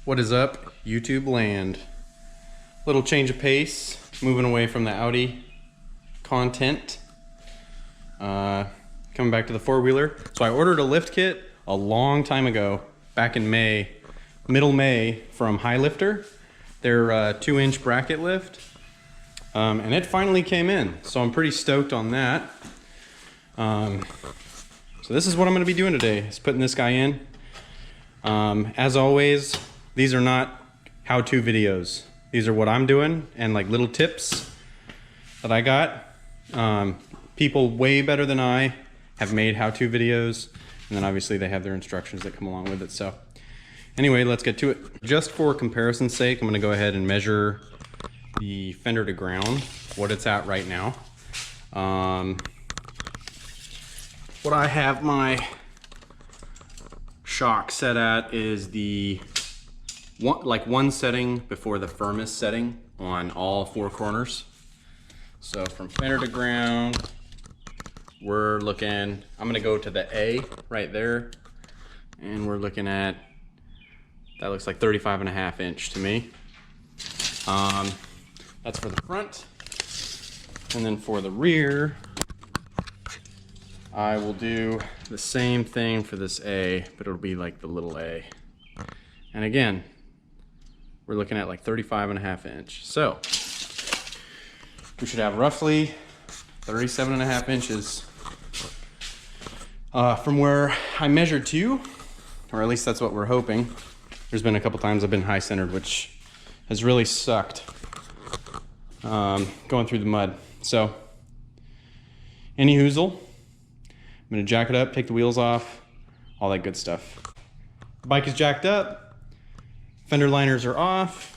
What is up, YouTube land? Little change of pace, moving away from the Audi content. Coming back to the four-wheeler. So I ordered a lift kit a long time ago, back in May, middle May, from High Lifter. Their 2-inch bracket lift. And it finally came in, so I'm pretty stoked on that. So this is what I'm gonna be doing today, is putting this guy in. As always, these are not how-to videos. These are what I'm doing and like little tips that I got. People way better than I have made how-to videos, and then obviously they have their instructions that come along with it. So anyway, let's get to it. Just for comparison's sake, I'm gonna go ahead and measure the fender to ground, what it's at right now. What I have my shock set at is the one setting before the firmest setting on all four corners. So from fender to ground, we're looking, I'm gonna go to the A right there, and we're looking at, that looks like 35.5 inch to me. That's for the front. And then for the rear, I will do the same thing for this A, but it'll be like the little A. And again, we're looking at like 35.5 inch. So we should have roughly 37.5 inches from where I measured to, or at least that's what we're hoping. There's been a couple times I've been high centered, which has really sucked going through the mud. So any hoozle, I'm gonna jack it up, take the wheels off, all that good stuff. The bike is jacked up, fender liners are off.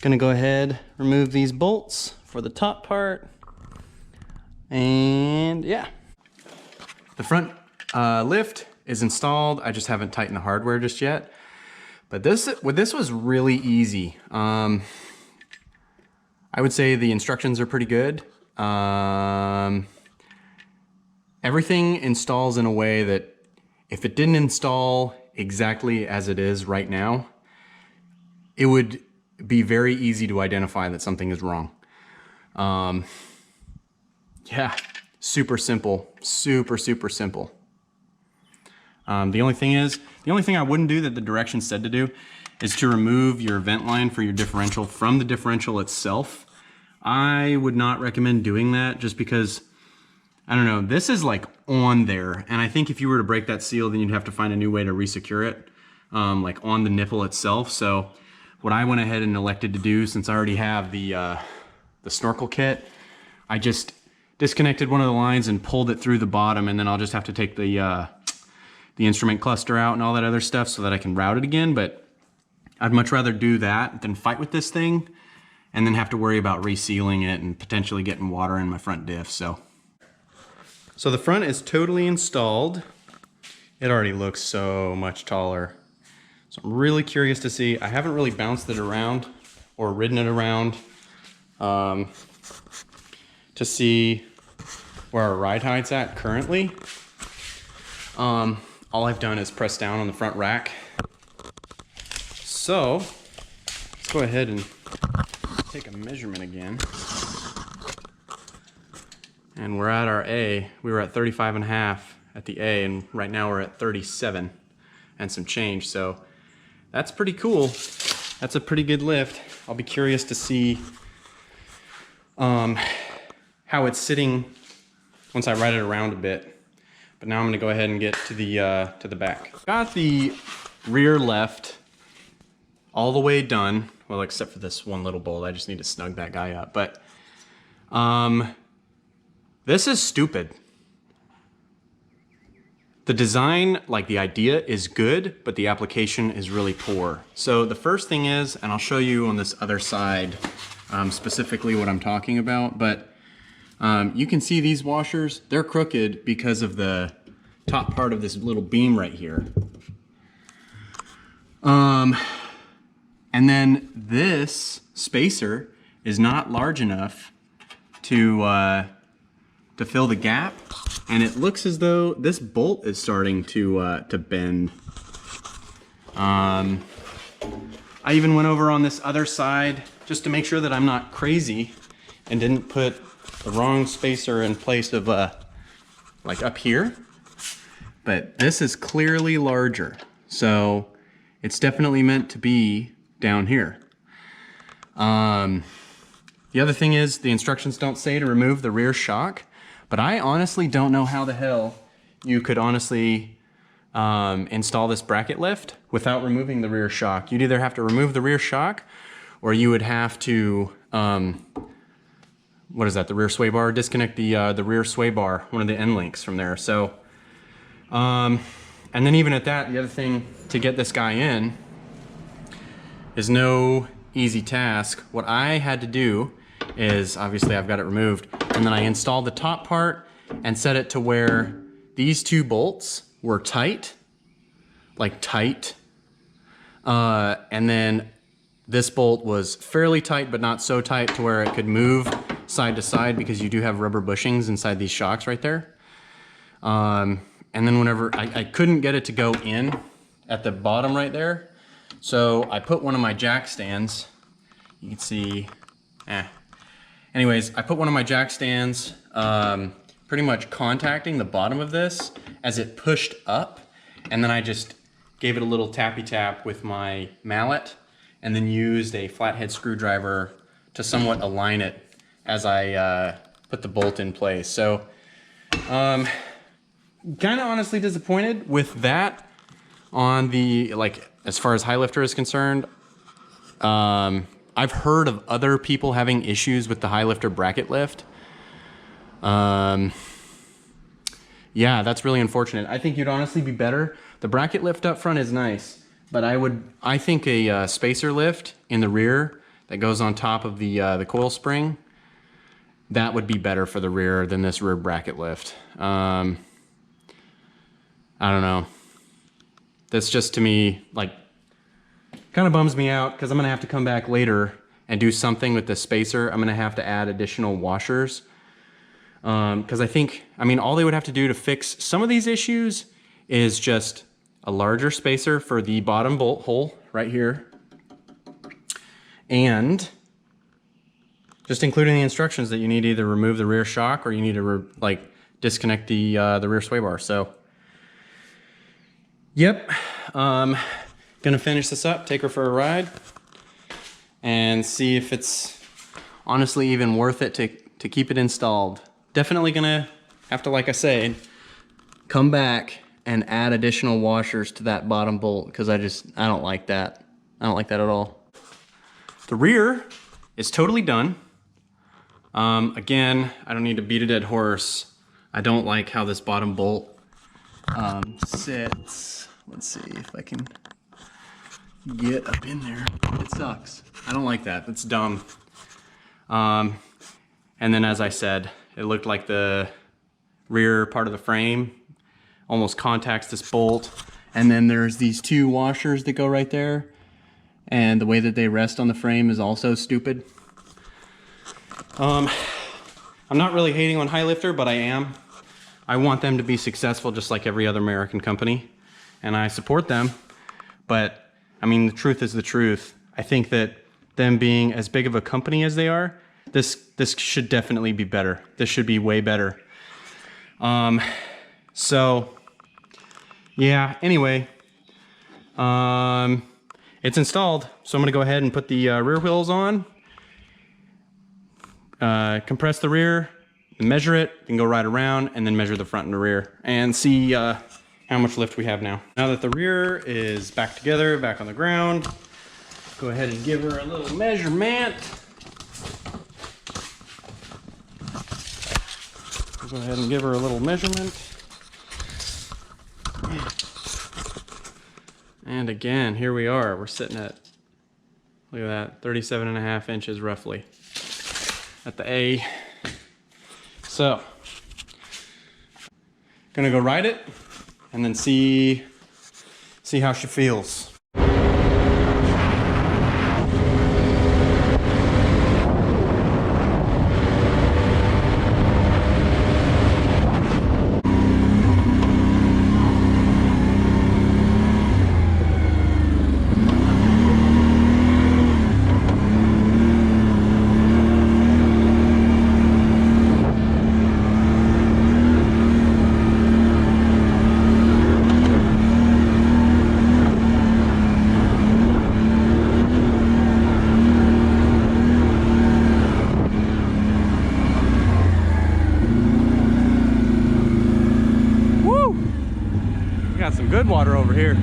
Gonna go ahead, remove these bolts for the top part. And yeah. The front lift is installed. I just haven't tightened the hardware just yet. But this was really easy. I would say the instructions are pretty good. Everything installs in a way that if it didn't install exactly as it is right now, it would be very easy to identify that something is wrong. Yeah, super simple, super simple. The only thing I wouldn't do that the directions said to do is to remove your vent line for your differential from the differential itself. I would not recommend doing that just because, I don't know, this is like on there. And I think if you were to break that seal, then you'd have to find a new way to resecure it, like on the nipple itself. So what I went ahead and elected to do, since I already have the snorkel kit, I just disconnected one of the lines and pulled it through the bottom, and then I'll just have to take the instrument cluster out and all that other stuff so that I can route it again. But I'd much rather do that than fight with this thing and then have to worry about resealing it and potentially getting water in my front diff. So the front is totally installed. It already looks so much taller. So I'm really curious to see. I haven't really bounced it around or ridden it around to see where our ride height's at currently. All I've done is press down on the front rack. So let's go ahead and take a measurement again. And we're at our A. We were at 35.5 at the A, and right now we're at 37 and some change. So that's pretty cool. That's a pretty good lift. I'll be curious to see how it's sitting once I ride it around a bit. But now I'm gonna go ahead and get to the back. Got the rear left all the way done. Well, except for this one little bolt. I just need to snug that guy up. But this is stupid. The design, like the idea is good, but the application is really poor. So the first thing is, and I'll show you on this other side specifically what I'm talking about, but you can see these washers, they're crooked because of the top part of this little beam right here. And then this spacer is not large enough to fill the gap, and it looks as though this bolt is starting to bend. I even went over on this other side just to make sure that I'm not crazy and didn't put the wrong spacer in place of like up here. But this is clearly larger, so it's definitely meant to be down here. The other thing is the instructions don't say to remove the rear shock, but I honestly don't know how the hell you could honestly install this bracket lift without removing the rear shock. You'd either have to remove the rear shock, or you would have to, what is that, the rear sway bar? Disconnect the rear sway bar, one of the end links from there. So, and then even at that, the other thing to get this guy in is no easy task. What I had to do is, obviously I've got it removed, and then I installed the top part and set it to where these two bolts were tight, like tight, and then this bolt was fairly tight, but not so tight to where it could move side to side, because you do have rubber bushings inside these shocks right there. And then whenever I couldn't get it to go in at the bottom right there, so I put one of my jack stands, you can see, anyways, I put one of my jack stands pretty much contacting the bottom of this as it pushed up, and then I just gave it a little tappy tap with my mallet, and then used a flathead screwdriver to somewhat align it as I put the bolt in place. So, kind of honestly disappointed with that on the, like, as far as high lifter is concerned. I've heard of other people having issues with the high lifter bracket lift. Yeah, that's really unfortunate. I think you'd honestly be better. The bracket lift up front is nice, but I think a spacer lift in the rear that goes on top of the coil spring, that would be better for the rear than this rear bracket lift. I don't know. That's just, to me, like, kind of bums me out, because I'm gonna have to come back later and do something with the spacer. I'm gonna have to add additional washers. Because I mean, all they would have to do to fix some of these issues is just a larger spacer for the bottom bolt hole right here, and just including the instructions that you need to either remove the rear shock, or you need to like disconnect the rear sway bar. So, yep, gonna finish this up, take her for a ride, and see if it's honestly even worth it to keep it installed. Definitely gonna have to, like I say, come back and add additional washers to that bottom bolt, because I don't like that. I don't like that at all. The rear is totally done. Again, I don't need to beat a dead horse. I don't like how this bottom bolt sits. Let's see if I can get up in there. It sucks. I don't like that. That's dumb. And then, as I said, it looked like the rear part of the frame almost contacts this bolt. And then there's these two washers that go right there. And the way that they rest on the frame is also stupid. I'm not really hating on High Lifter, but I am. I want them to be successful just like every other American company. And I support them. But, I mean, the truth is the truth. I think that them being as big of a company as they are, this should definitely be better. This should be way better. So, yeah, anyway, it's installed. So I'm gonna go ahead and put the rear wheels on, compress the rear, measure it, then go right around, and then measure the front and the rear, and see how much lift we have now. Now that the rear is back together, back on the ground, go ahead and give her a little measurement. Go ahead and give her a little measurement. And again, here we are. We're sitting at, look at that, 37.5 inches roughly at the A. So, gonna go ride it and then see how she feels. Got some good water over here.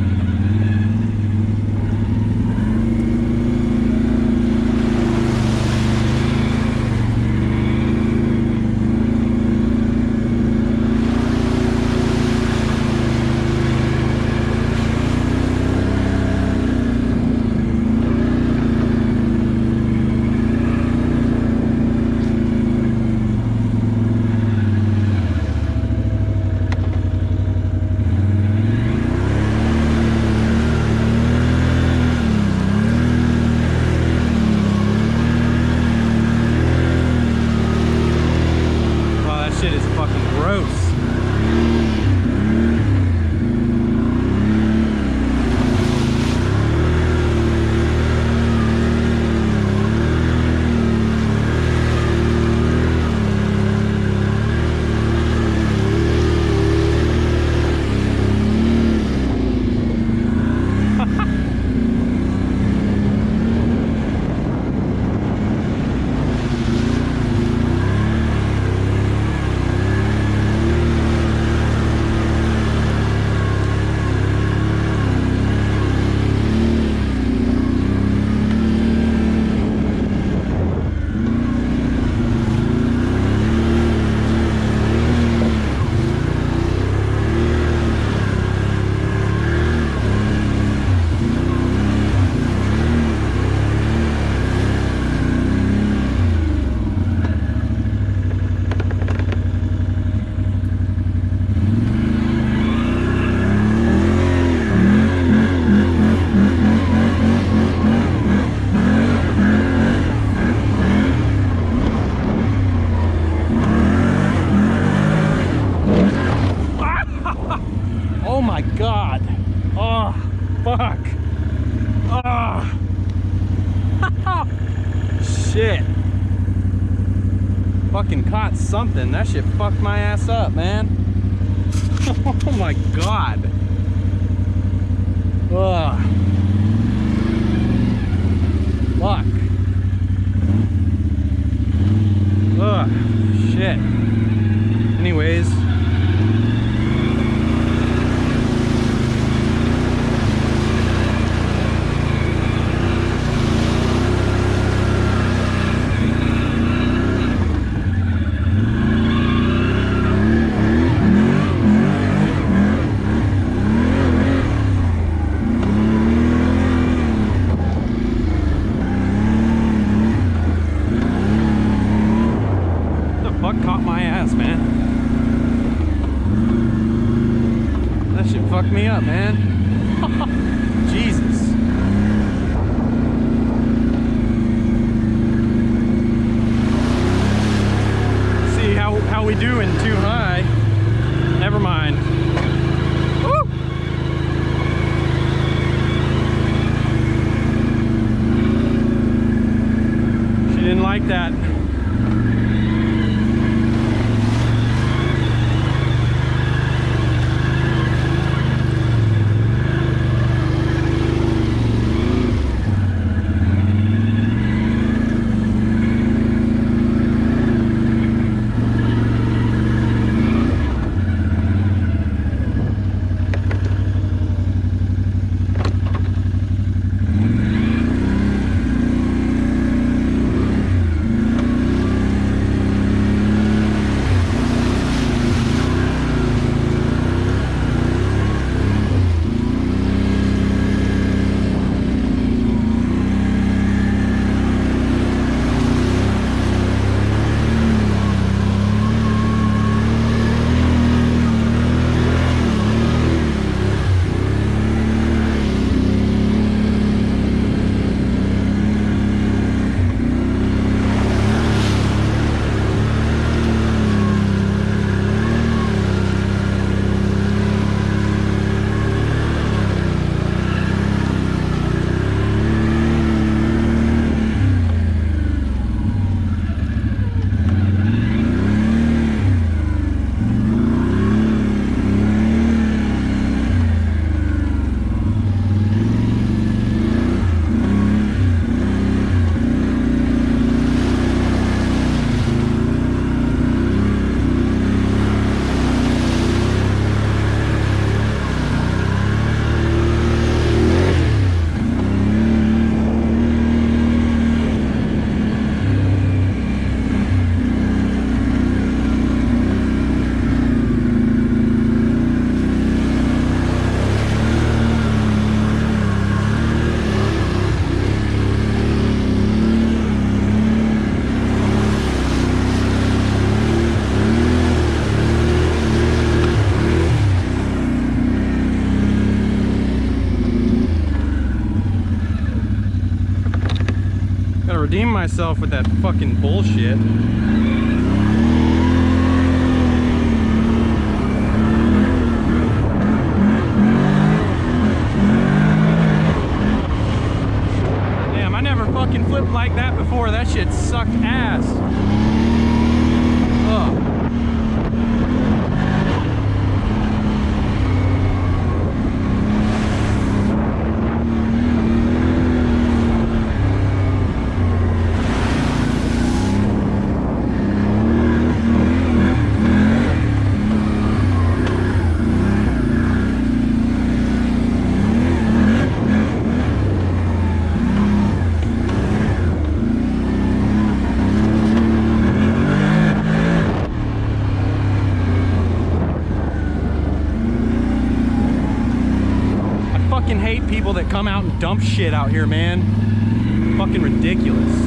Shit is fucking gross. Oh my God. Oh, fuck. Oh. Shit. Fucking caught something. That shit fucked my ass up, man. Oh my God. Ugh. Fuck. Ugh. Shit. Anyways. Caught my ass, man. That shit fucked me up, man. Jesus. See how we doing too high. Never mind. Woo! She didn't like that. redeem myself with that fucking bullshit. Damn, I never fucking flipped like that before. That shit sucked ass. Ugh. Hate people that come out and dump shit out here, man. Fucking ridiculous.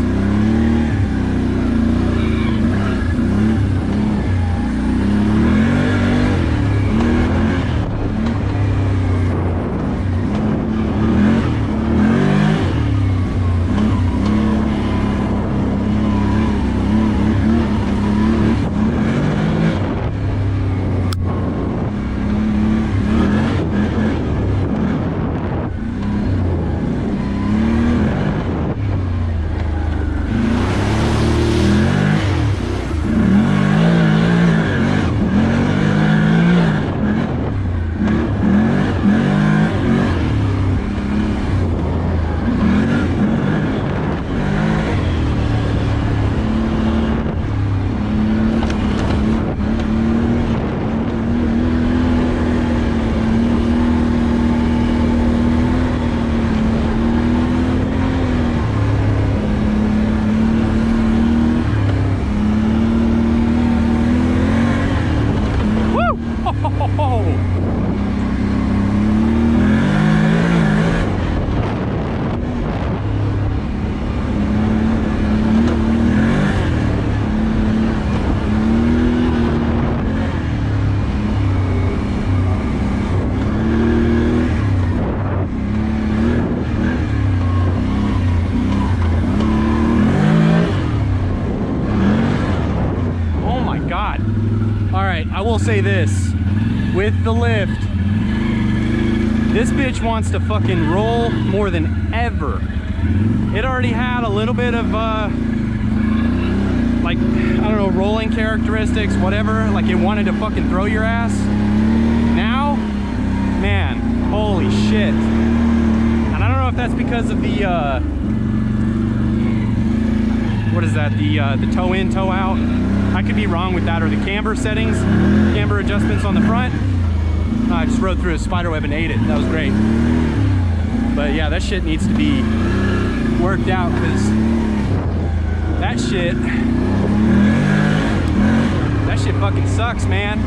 I will say this, with the lift, this bitch wants to fucking roll more than ever. It already had a little bit of like, I don't know, rolling characteristics, whatever, like it wanted to fucking throw your ass. Now, man, holy shit. And I don't know if that's because of the what is that, the toe in, toe out. I could be wrong with that, or the camber settings, camber adjustments on the front. I just rode through a spider web and ate it. That was great. But yeah, that shit needs to be worked out, because that shit fucking sucks, man.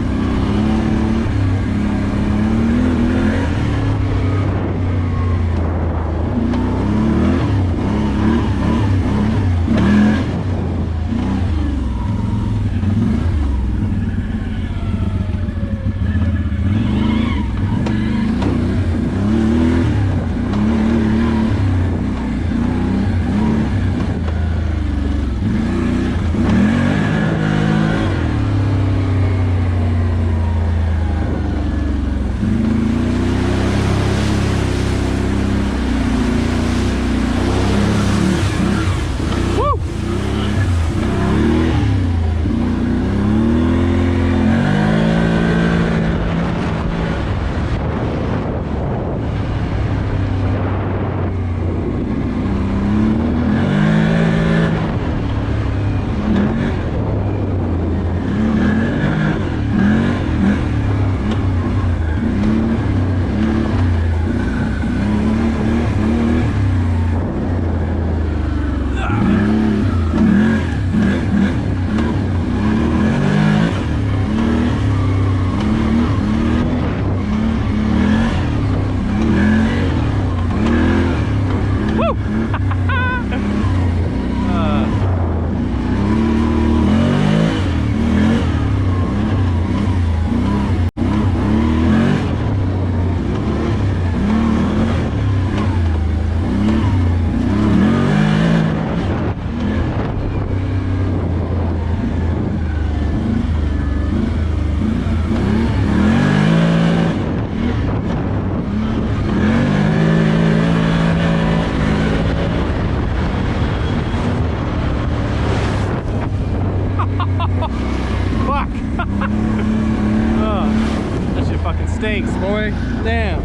boy. Damn.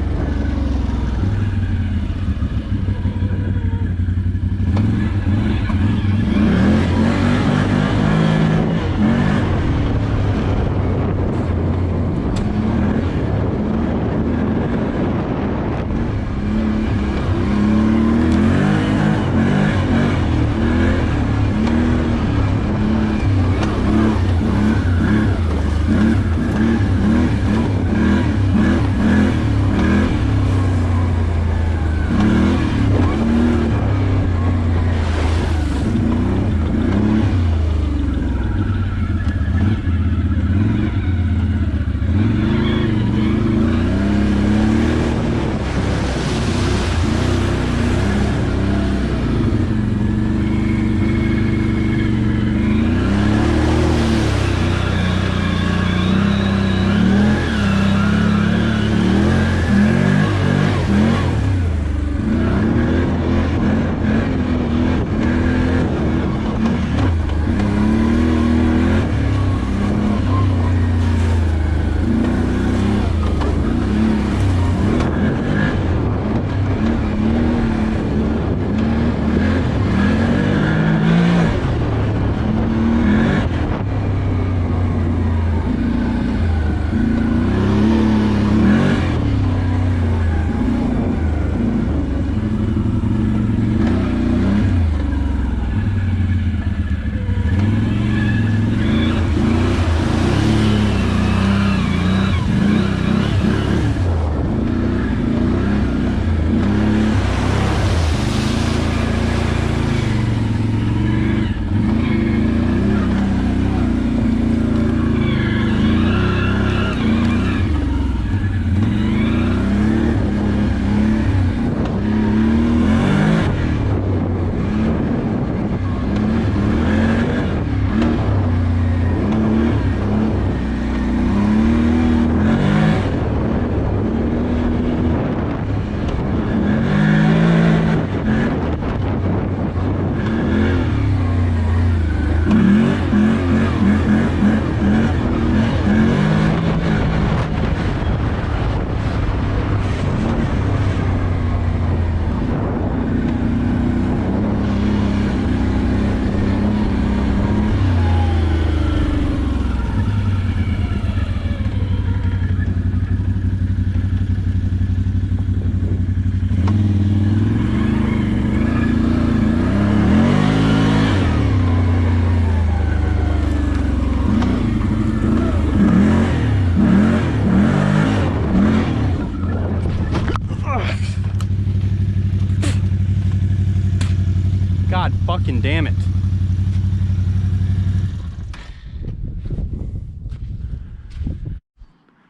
God fucking damn it.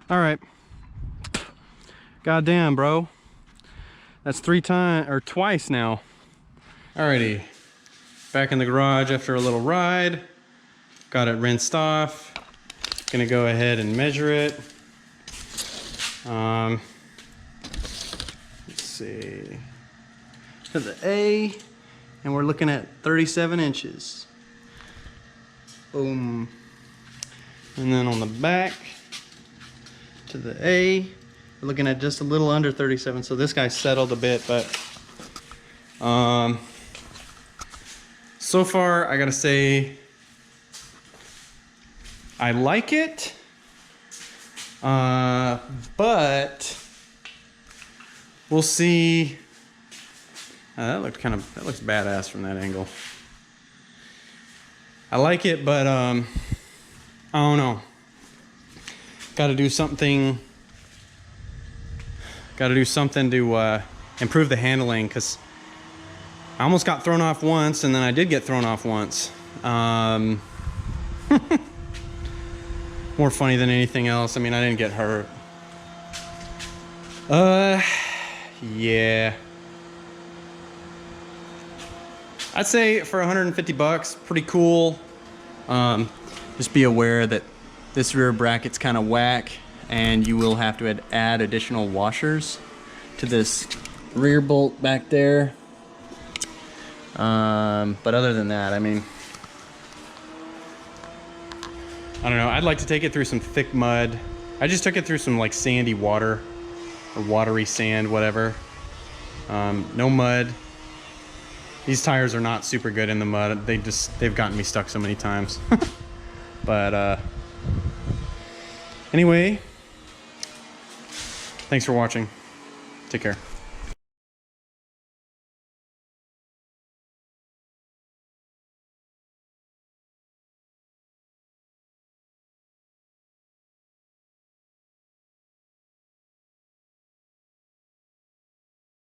All right. Goddamn, bro. That's twice now. Alrighty. Back in the garage after a little ride. Got it rinsed off. Gonna go ahead and measure it. Let's see. To the A, and we're looking at 37 inches. Boom. And then on the back to the A, we're looking at just a little under 37. So this guy settled a bit, but so far I gotta say I like it, but we'll see. That looks badass from that angle. I like it, but I don't know. Got to do something to improve the handling, because I almost got thrown off once, and then I did get thrown off once. More funny than anything else. I mean, I didn't get hurt. Yeah. I'd say for 150 bucks, pretty cool. Just be aware that this rear bracket's kind of whack, and you will have to add additional washers to this rear bolt back there. But other than that, I mean, I don't know. I'd like to take it through some thick mud. I just took it through some like sandy water or watery sand, whatever. No mud. These tires are not super good in the mud. They've gotten me stuck so many times. But anyway, thanks for watching. Take care.